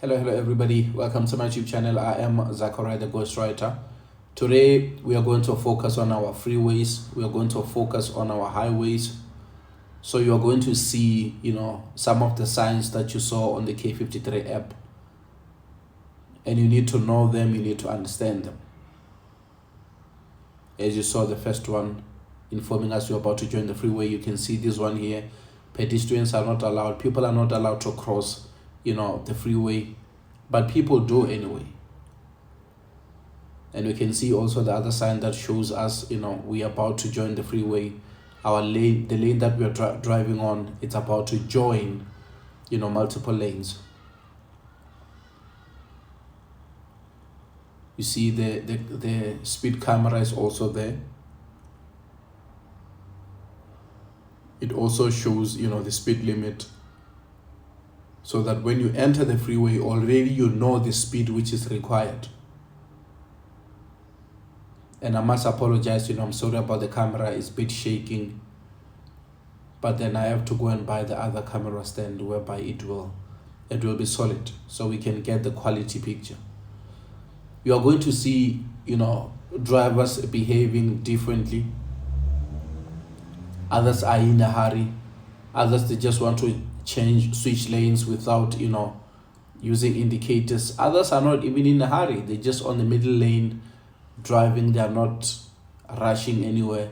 Hello everybody. Welcome to my YouTube channel. I am Zachariah the Ghostwriter. Today we are going to focus on our freeways. We are going to focus on our highways. So you are going to see, some of the signs that you saw on the K53 app. And you need to know them, you need to understand them. As you saw the first one informing us you're about to join the freeway, you can see this one here. Pedestrians are not allowed. People are not allowed to cross the freeway, but people do anyway. And we can see also the other sign that shows us we are about to join the freeway. Our lane, the lane that we are driving on, it's about to join multiple lanes. You see the speed camera is also there. It also shows the speed limit, so that when you enter the freeway, already you know the speed which is required. And I must apologize, I'm sorry about the camera, it's a bit shaking. But then I have to go and buy the other camera stand whereby it will be solid, so we can get the quality picture. You are going to see, drivers behaving differently. Others are in a hurry. Others, they just want to switch lanes without using indicators. Others are not even in a hurry, they're just on the middle lane driving. They are not rushing anywhere.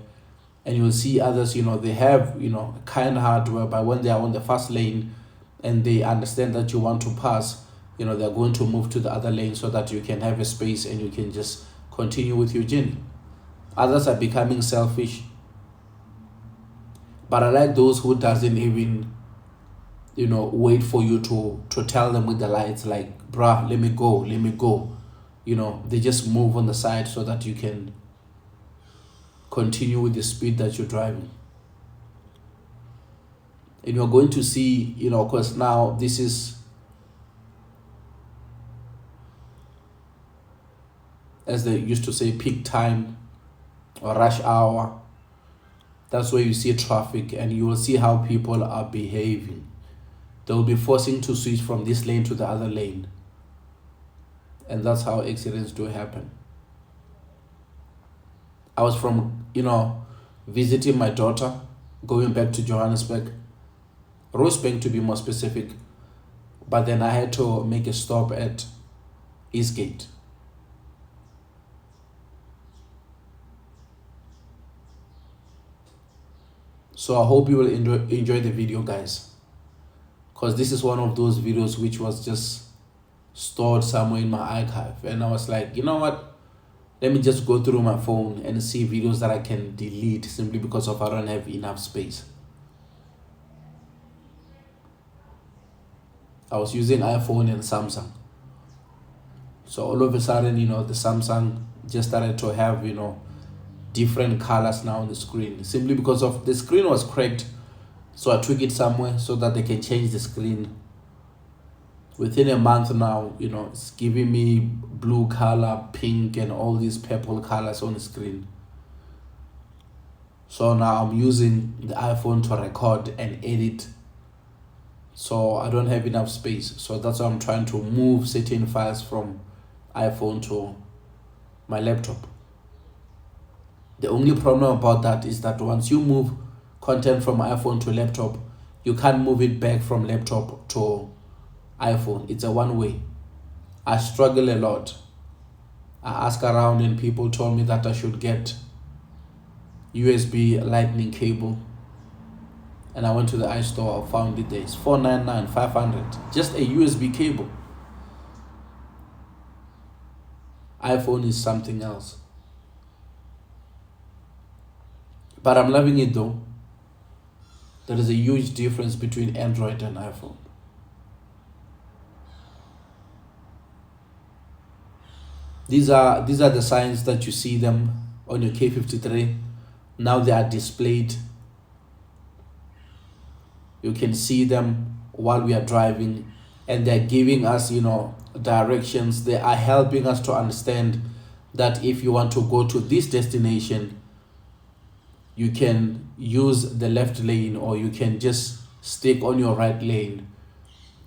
And you'll see others, they have a kind heart, whereby when they are on the fast lane and they understand that you want to pass, they're going to move to the other lane so that you can have a space and you can just continue with your journey. Others are becoming selfish. But I like those who doesn't even wait for you to tell them with the lights, like, bruh, let me go. They just move on the side so that you can continue with the speed that you're driving. And you're going to see, of course, now this is, as they used to say, peak time or rush hour. That's where you see traffic, and you will see how people are behaving. They'll be forcing to switch from this lane to the other lane. And that's how accidents do happen. I was visiting my daughter, going back to Johannesburg, Rosebank to be more specific. But then I had to make a stop at Eastgate. So I hope you will enjoy the video, guys, because this is one of those videos which was just stored somewhere in my archive, and I was like, you know what, let me just go through my phone and see videos that I can delete, simply because of I don't have enough space. I was using iPhone and Samsung, so all of a sudden the Samsung just started to have different colors now on the screen, simply because of the screen was cracked. So I took it somewhere so that they can change the screen. Within a month now, it's giving me blue color, pink, and all these purple colors on the screen. So now I'm using the iPhone to record and edit, so I don't have enough space. So that's why I'm trying to move certain files from iPhone to my laptop. The only problem about that is that once you move content from iPhone to laptop, you can't move it back from laptop to iPhone. It's a one-way. I struggle a lot. I asked around and people told me that I should get USB lightning cable. And I went to the iStore, I found it there. It's $499, $500. Just a USB cable. iPhone is something else. But I'm loving it though. There is a huge difference between Android and iPhone. These are the signs that you see them on your K53. Now they are displayed. You can see them while we are driving, and they're giving us directions. They are helping us to understand that if you want to go to this destination, you can use the left lane, or you can just stick on your right lane.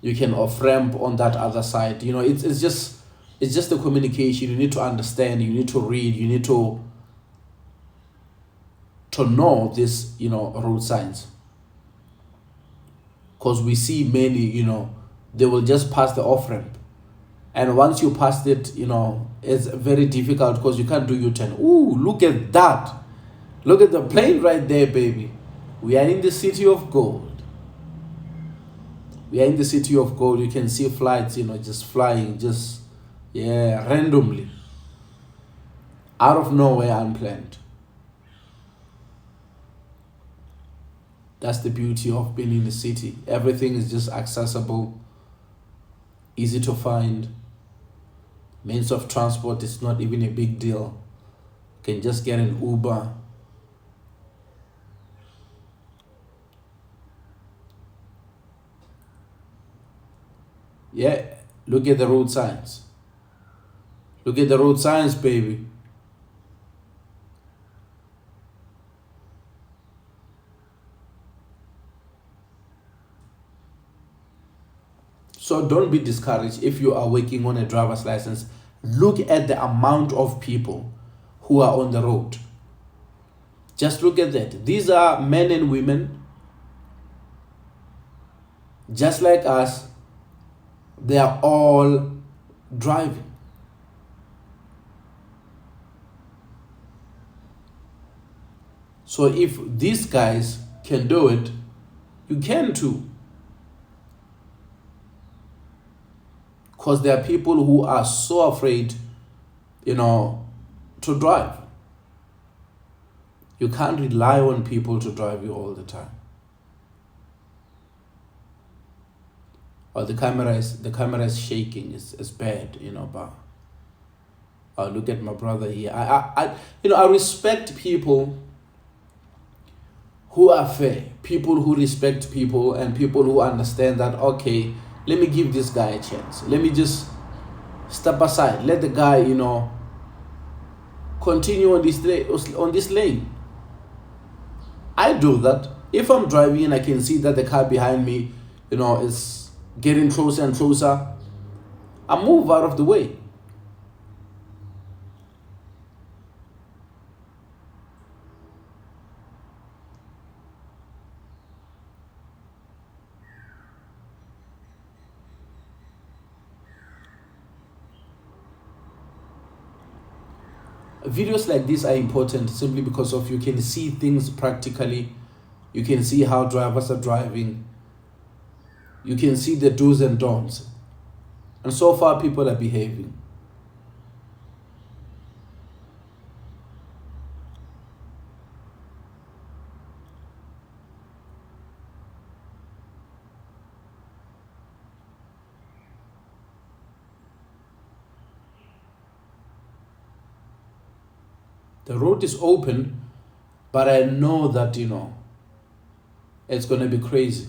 You can off ramp on that other side. You know, it's just the communication. You need to understand, you need to read, you need to know this, you know, road signs. Because we see many, you know, they will just pass the off ramp, and once you passed it, you know, it's very difficult because you can't do U-turn. Ooh, look at that. Look at the plane right there, baby. We are in the city of gold. We are in the city of gold. You can see flights, you know, just flying, just, yeah, randomly. Out of nowhere, unplanned. That's the beauty of being in the city. Everything is just accessible, easy to find. Means of transport is not even a big deal. You can just get an Uber. Yeah, look at the road signs. Look at the road signs, baby. So don't be discouraged if you are working on a driver's license. Look at the amount of people who are on the road. Just look at that. These are men and women, just like us. They are all driving. So if these guys can do it, you can too. Because there are people who are so afraid, you know, to drive. You can't rely on people to drive you all the time. Or the camera is shaking. It's bad, you know. But look at my brother here. I respect people who are fair, people who respect people, and people who understand that, okay, let me give this guy a chance. Let me just step aside. Let the guy, you know, continue on this lane. I do that. If I'm driving and I can see that the car behind me, you know, is getting closer and closer, I move out of the way. Videos like this are important simply because of you can see things practically. You can see how drivers are driving. You can see the do's and don'ts. And so far, people are behaving. The road is open, but I know that, you know, it's going to be crazy.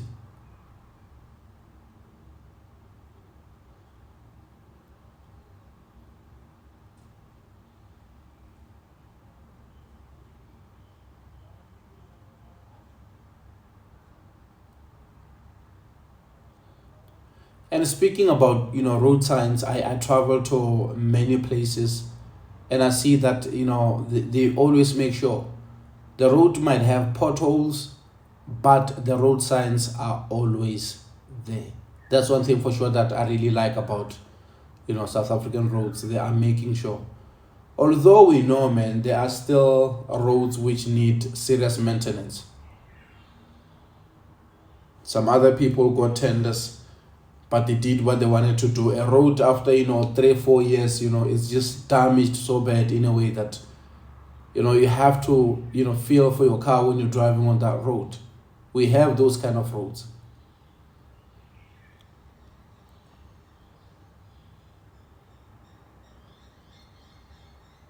And speaking about, you know, road signs, I travel to many places, and I see that, you know, they always make sure the road might have potholes, but the road signs are always there. That's one thing for sure that I really like about, you know, South African roads. They are making sure. Although we know, man, there are still roads which need serious maintenance. Some other people got tenders, but they did what they wanted to do. A road after, you know, 3-4 years, you know, it's just damaged so bad in a way that, you know, you have to, you know, feel for your car when you're driving on that road. We have those kind of roads.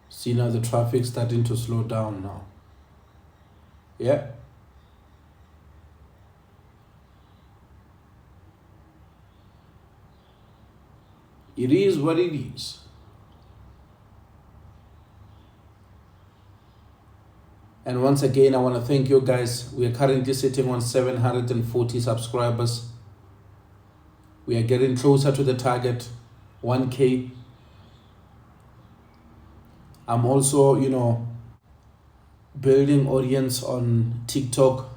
See, now the traffic starting to slow down now. Yeah. It is what it is. And once again, I want to thank you guys. We are currently sitting on 740 subscribers. We are getting closer to the target, 1K. I'm also, building audience on TikTok.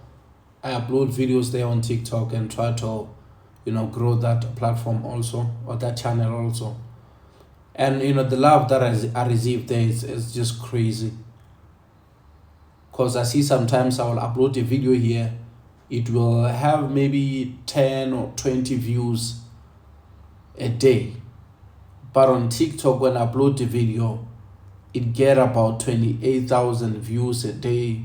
I upload videos there on TikTok and try to, grow that platform also, or that channel also. And the love that I receive there is just crazy. Because I see sometimes I will upload a video here, it will have maybe 10 or 20 views a day. But on TikTok, when I upload the video, it get about 28,000 views a day.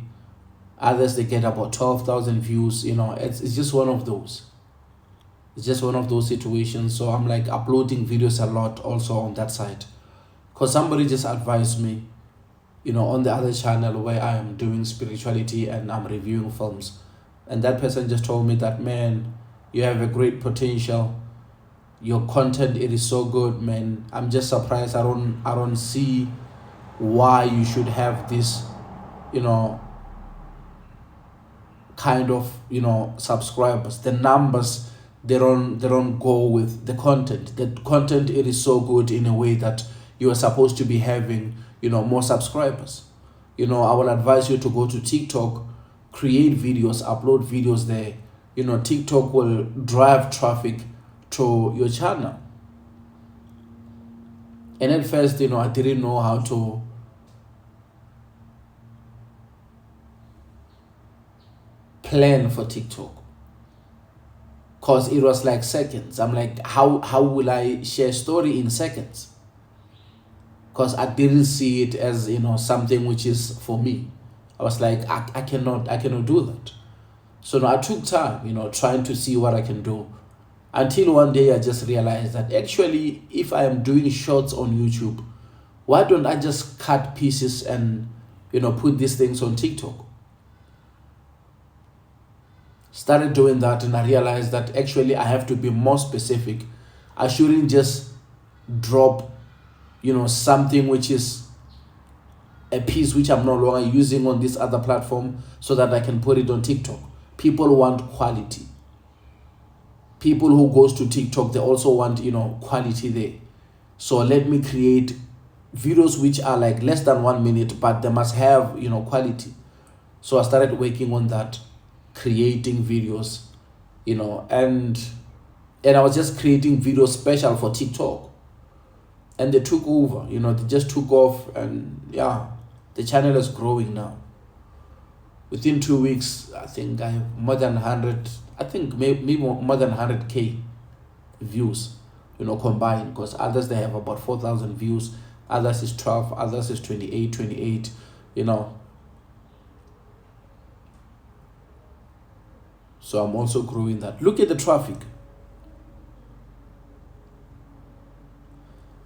Others, they get about 12,000 views. It's just one of those. It's just one of those situations. So I'm like uploading videos a lot also on that side. Because somebody just advised me, on the other channel where I am doing spirituality and I'm reviewing films. And that person just told me that, man, you have a great potential. Your content, it is so good, man. I'm just surprised. I don't see why you should have this, kind of, subscribers. The numbers, they don't go with the content. The content, it is so good in a way that you are supposed to be having, more subscribers. I will advise you to go to TikTok, create videos, upload videos there. TikTok will drive traffic to your channel. And at first, I didn't know how to plan for TikTok, because it was like seconds. I'm like, how will I share story in seconds? Because I didn't see it as something which is for me. I was like, I cannot do that. So now I took time, trying to see what I can do, until one day I just realized that actually, if I am doing shorts on YouTube, why don't I just cut pieces and put these things on TikTok? Started doing that, and I realized that actually I have to be more specific. I shouldn't just drop something which is a piece which I'm no longer using on this other platform so that I can put it on TikTok. People want quality. People who goes to TikTok, they also want quality there. So let me create videos which are like less than 1 minute, but they must have quality. So I started working on that, creating videos, and I was just creating videos special for TikTok. And they took over, they just took off, and yeah, the channel is growing now. Within 2 weeks, I think I have more than 100, I think maybe more than 100K views, combined, because others, they have about 4,000 views, others is 12, others is 28, So I'm also growing that. Look at the traffic.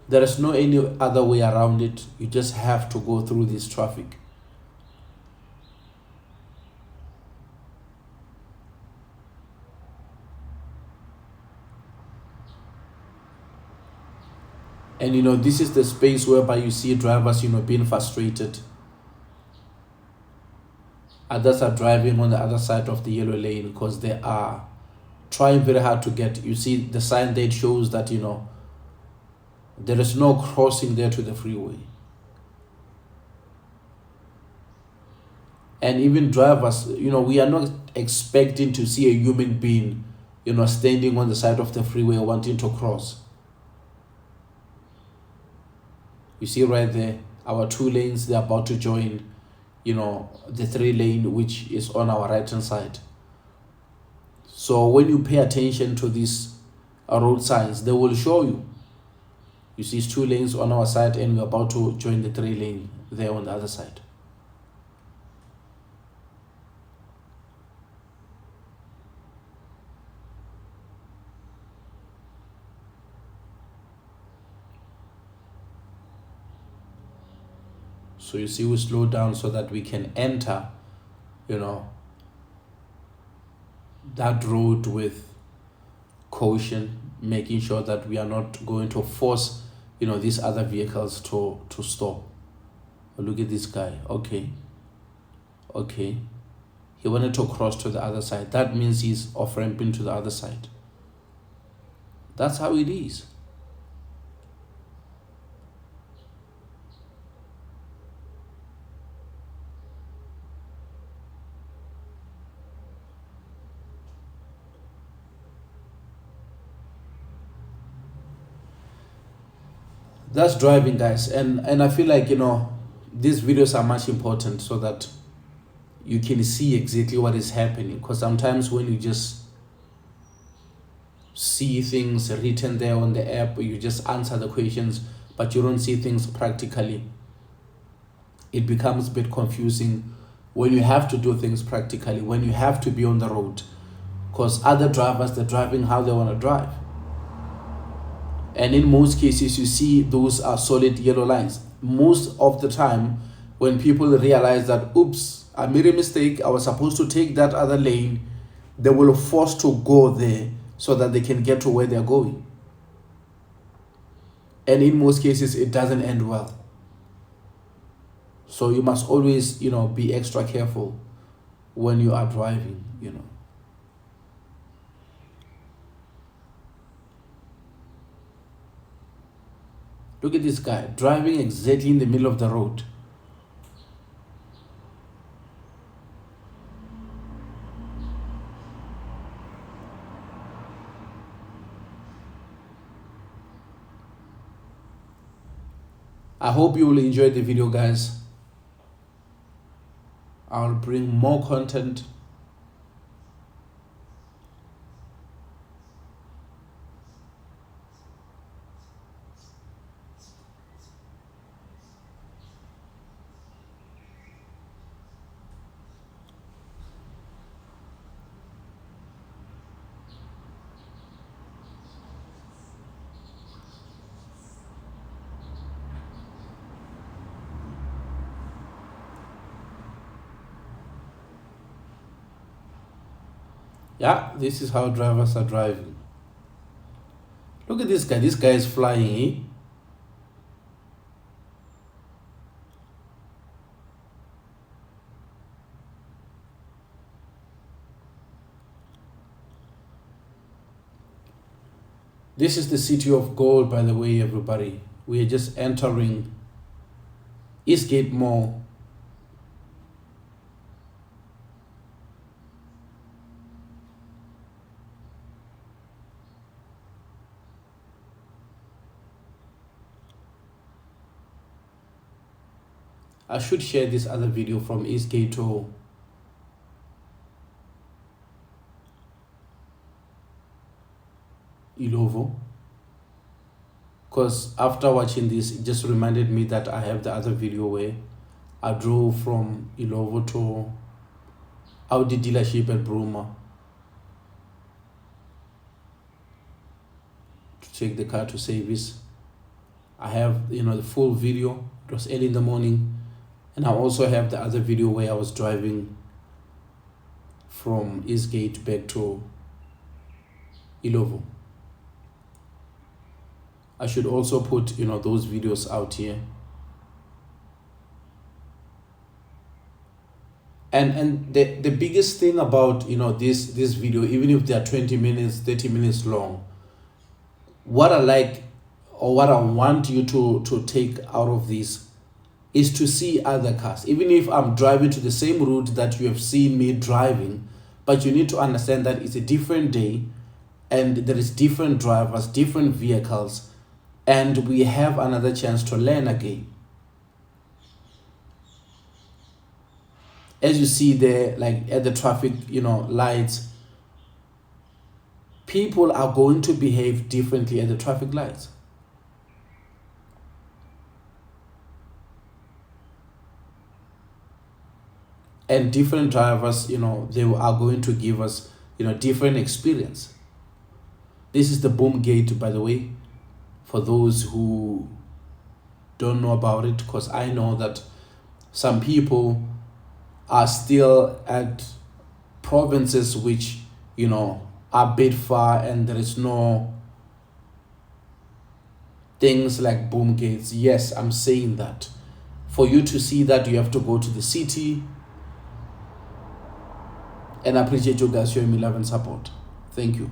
There is no any other way around it. You just have to go through this traffic. And this is the space whereby you see drivers, being frustrated. Others are driving on the other side of the yellow lane because they are trying very hard to get. You see the sign there shows that, there is no crossing there to the freeway. And even drivers, we are not expecting to see a human being, standing on the side of the freeway wanting to cross. You see right there, our 2 lanes, they're about to join, the 3 lane, which is on our right hand side. So when you pay attention to these road signs, they will show you. You see, it's 2 lanes on our side, and we're about to join the 3 lane there on the other side. So you see, we slow down so that we can enter, that road with caution, making sure that we are not going to force, these other vehicles to stop. Look at this guy. Okay. He wanted to cross to the other side. That means he's off-ramping to the other side. That's how it is. That's driving, guys. And I feel like, these videos are much important so that you can see exactly what is happening, because sometimes when you just see things written there on the app, you just answer the questions but you don't see things practically, it becomes a bit confusing when you have to do things practically, when you have to be on the road, because other drivers, they're driving how they want to drive. And in most cases, you see those are solid yellow lines. Most of the time, when people realize that, oops, I made a mistake, I was supposed to take that other lane, they will force to go there so that they can get to where they're going. And in most cases, it doesn't end well. So you must always, be extra careful when you are driving, Look at this guy driving exactly in the middle of the road. I hope you will enjoy the video, guys. I'll bring more content. Yeah, this is how drivers are driving. Look at this guy. This guy is flying, eh? This is the city of gold, by the way, everybody. We are just entering Eastgate Mall. I should share this other video from Eastgate to Ilovo, because after watching this, it just reminded me that I have the other video where I drove from Ilovo to Audi dealership at Bruma to take the car to service. I have the full video. It was early in the morning. And I also have the other video where I was driving from Eastgate back to Ilovo. I should also put those videos out here. And the biggest thing about this video, even if they are 20 minutes, 30 minutes long, what I like or what I want you to take out of this is to see other cars. Even if I'm driving to the same route that you have seen me driving, but you need to understand that it's a different day and there is different drivers, different vehicles, and we have another chance to learn again. As you see there, like at the traffic, lights, people are going to behave differently at the traffic lights. And different drivers, they are going to give us, different experience. This is the boom gate, by the way, for those who don't know about it, because I know that some people are still at provinces which, are a bit far and there is no things like boom gates. Yes, I'm saying that. For you to see that, you have to go to the city. And I appreciate you guys showing me love and support. Thank you.